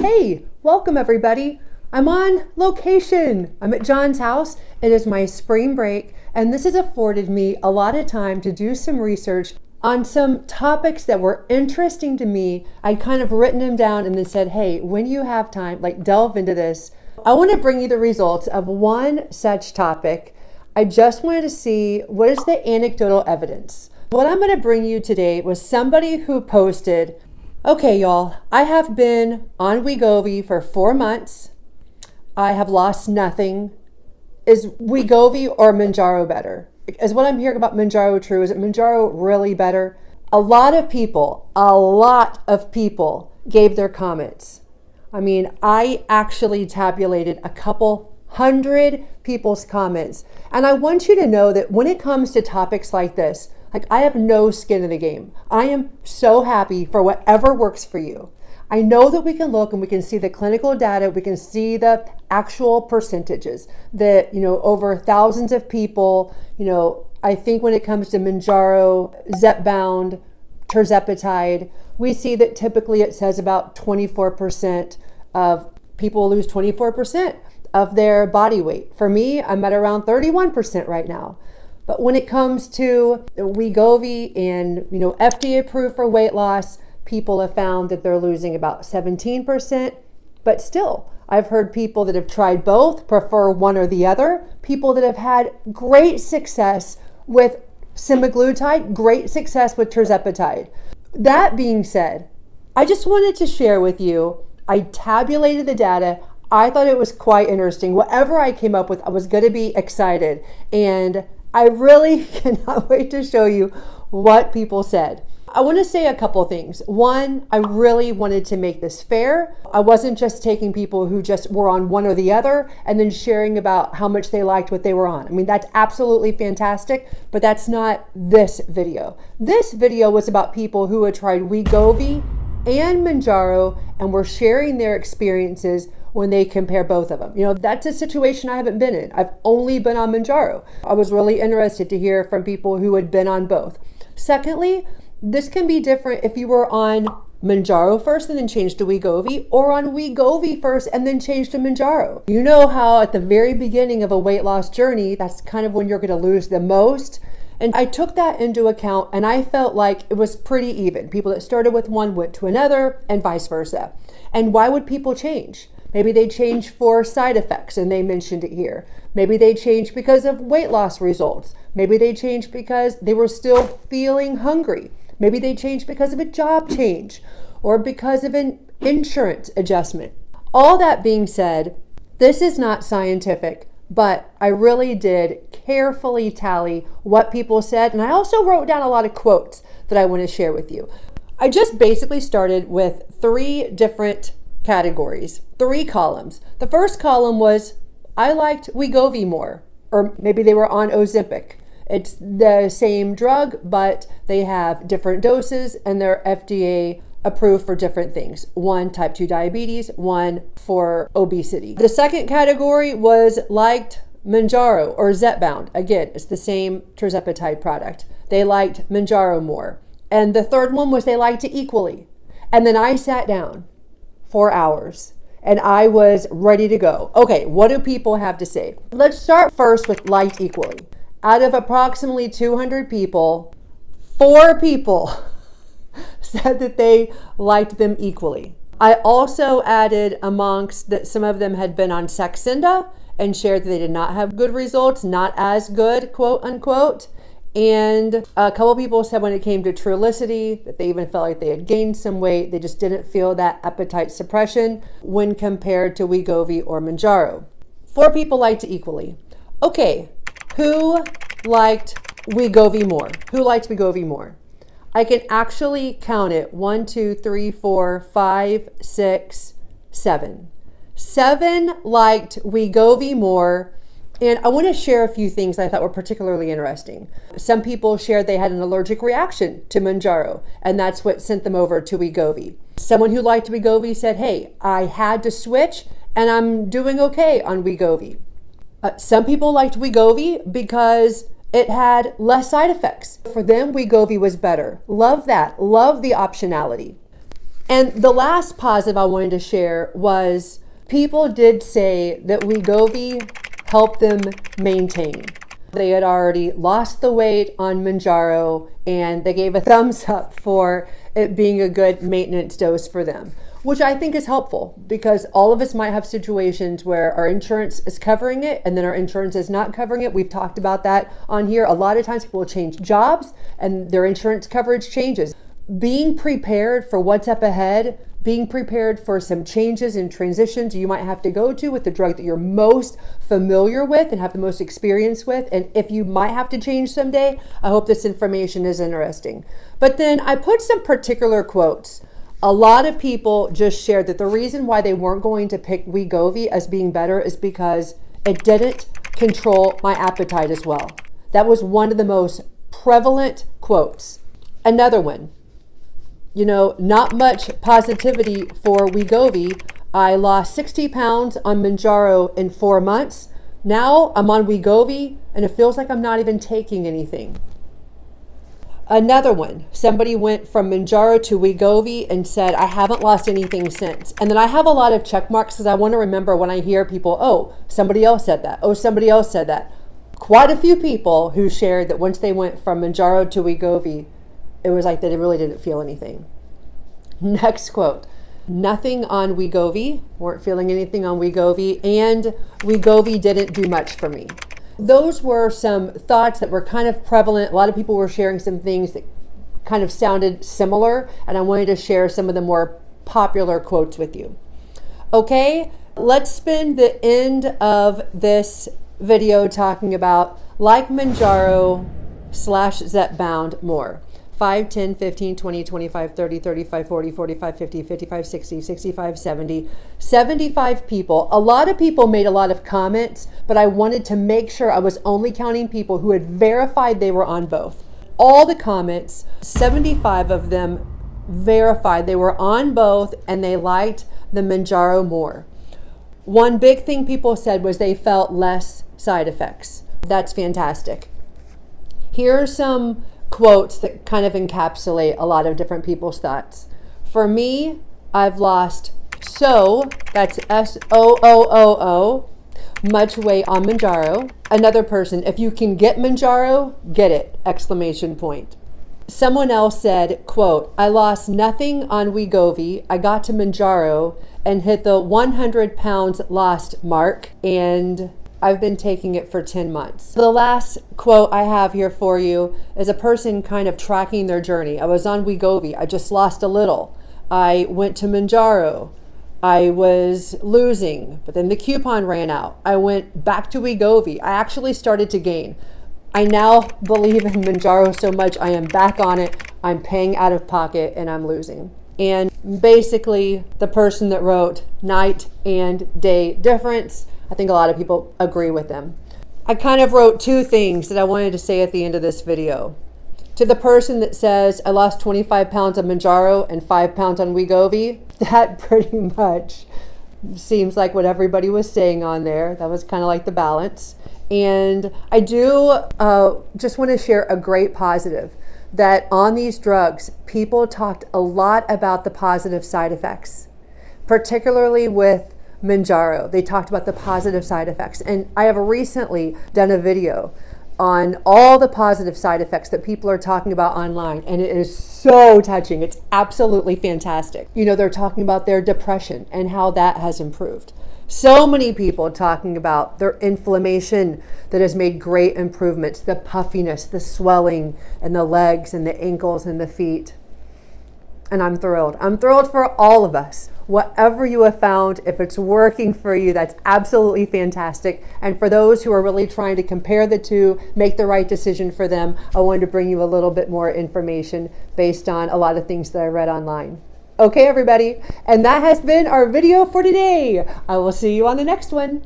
Hey, welcome everybody. I'm on location. I'm at John's house. It is my spring break, and this has afforded me a lot of time to do some research on some topics that were interesting to me. I'd kind of written them down and then said, hey, when you have time, delve into this. I want to bring you the results of one such topic. I just wanted to see what is the anecdotal evidence. What I'm going to bring you today was somebody who posted, okay, y'all, I have been on Wegovy for 4 months. I have lost nothing. Is Wegovy or Mounjaro better? Is what I'm hearing about Mounjaro true? Is it Mounjaro really better? A lot of people gave their comments. I mean, I actually tabulated a couple hundred people's comments. And I want you to know that when it comes to topics like this, I have no skin in the game. I am so happy for whatever works for you. I know that we can look and we can see the clinical data. We can see the actual percentages that, over thousands of people, I think when it comes to Mounjaro, zepbound, tirzepatide, we see that typically it says about 24% of people lose 24% of their body weight. For me, I'm at around 31% right now. But when it comes to Wegovy and, FDA approved for weight loss, people have found that they're losing about 17%. But still, I've heard people that have tried both, prefer one or the other, people that have had great success with semaglutide, great success with tirzepatide. That being said, I just wanted to share with you, I tabulated the data. I thought it was quite interesting. Whatever I came up with, I was going to be excited. And I really cannot wait to show you what people said. I want to say a couple things. One, I really wanted to make this fair. I wasn't just taking people who just were on one or the other and then sharing about how much they liked what they were on. I mean, that's absolutely fantastic, but that's not this video. This video was about people who had tried Wegovy and Mounjaro and were sharing their experiences when they compare both of them. That's a situation I haven't been in. I've only been on Mounjaro. I was really interested to hear from people who had been on both. Secondly, this can be different if you were on Mounjaro first and then changed to Wegovy, or on Wegovy first and then changed to Mounjaro. You know how at the very beginning of a weight loss journey, that's kind of when you're going to lose the most. And I took that into account and I felt like it was pretty even. People that started with one went to another and vice versa. And why would people change? Maybe they changed for side effects and they mentioned it here. Maybe they changed because of weight loss results. Maybe they changed because they were still feeling hungry. Maybe they changed because of a job change or because of an insurance adjustment. All that being said, this is not scientific, but I really did carefully tally what people said. And I also wrote down a lot of quotes that I want to share with you. I just basically started with 3 different categories, 3 columns. The first column was, I liked Wegovy more, or maybe they were on Ozempic. It's the same drug, but they have different doses and they're FDA approved for different things. One, type 2 diabetes, one for obesity. The second category was liked Mounjaro or zepbound. Again, it's the same tirzepatide product. They liked Mounjaro more. And the third one was they liked it equally. And then I sat down 4 hours and I was ready to go. Okay, what do people have to say? Let's start first with liked equally. Out of approximately 200 people, 4 people said that they liked them equally. I also added amongst that some of them had been on Saxenda and shared that they did not have good results, not as good, quote unquote. And a couple people said when it came to Trulicity that they even felt like they had gained some weight. They just didn't feel that appetite suppression when compared to Wegovy or Mounjaro. 4 people liked it equally. Okay, who liked Wegovy more? Who liked Wegovy more? I can actually count it. 1, 2, 3, 4, 5, 6, 7. 7 liked Wegovy more. And I want to share a few things I thought were particularly interesting. Some people shared they had an allergic reaction to Mounjaro, and that's what sent them over to Wegovy. Someone who liked Wegovy said, hey, I had to switch and I'm doing okay on Wegovy. Some people liked Wegovy because it had less side effects. For them, Wegovy was better. Love that. Love the optionality. And the last positive I wanted to share was people did say that Wegovy helped them maintain. They had already lost the weight on Mounjaro, and they gave a thumbs up for it being a good maintenance dose for them, which I think is helpful because all of us might have situations where our insurance is covering it and then our insurance is not covering it. We've talked about that on here. A lot of times people will change jobs and their insurance coverage changes. Being prepared for what's up ahead, being prepared for some changes and transitions you might have to go to with the drug that you're most familiar with and have the most experience with. And if you might have to change someday, I hope this information is interesting. But then I put some particular quotes. A lot of people just shared that the reason why they weren't going to pick Wegovy as being better is because it didn't control my appetite as well. That was one of the most prevalent quotes. Another one, not much positivity for Wegovy. I lost 60 pounds on Mounjaro in 4 months. Now I'm on Wegovy and it feels like I'm not even taking anything. Another one, somebody went from Mounjaro to Wegovy and said, I haven't lost anything since. And then I have a lot of check marks because I want to remember when I hear people, oh, somebody else said that. Oh, somebody else said that. Quite a few people who shared that once they went from Mounjaro to Wegovy, it was like they really didn't feel anything. Next quote, nothing on Wegovy, weren't feeling anything on Wegovy, and Wegovy didn't do much for me. Those were some thoughts that were kind of prevalent. A lot of people were sharing some things that kind of sounded similar, and I wanted to share some of the more popular quotes with you. Okay, let's spend the end of this video talking about like Mounjaro / zepbound more. 5, 10, 15, 20, 25, 30, 35, 40, 45, 50, 55, 60, 65, 70, 75 people. A lot of people made a lot of comments, but I wanted to make sure I was only counting people who had verified they were on both. All the comments, 75 of them verified they were on both and they liked the Mounjaro more. One big thing people said was they felt less side effects. That's fantastic. Here are some quotes that kind of encapsulate a lot of different people's thoughts. For me, I've lost that's SOOO, much weight on Mounjaro. Another person, if you can get Mounjaro, get it, exclamation point. Someone else said, quote, I lost nothing on Wegovy. I got to Mounjaro and hit the 100 pounds lost mark, and I've been taking it for 10 months. The last quote I have here for you is a person kind of tracking their journey. I was on Wegovy. I just lost a little. I went to Mounjaro. I was losing, but then the coupon ran out. I went back to Wegovy. I actually started to gain. I now believe in Mounjaro so much. I am back on it. I'm paying out of pocket and I'm losing. And basically the person that wrote night and day difference, I think a lot of people agree with them. I kind of wrote two things that I wanted to say at the end of this video. To the person that says, I lost 25 pounds on Mounjaro and 5 pounds on Wegovy, that pretty much seems like what everybody was saying on there. That was kind of like the balance. And I do just want to share a great positive that on these drugs, people talked a lot about the positive side effects, particularly with Mounjaro. They talked about the positive side effects. And I have recently done a video on all the positive side effects that people are talking about online. And it is so touching. It's absolutely fantastic. They're talking about their depression and how that has improved. So many people talking about their inflammation that has made great improvements, the puffiness, the swelling in the legs and the ankles and the feet. And I'm thrilled. I'm thrilled for all of us. Whatever you have found, if it's working for you, that's absolutely fantastic. And for those who are really trying to compare the two, make the right decision for them, I wanted to bring you a little bit more information based on a lot of things that I read online. Okay, everybody. And that has been our video for today. I will see you on the next one.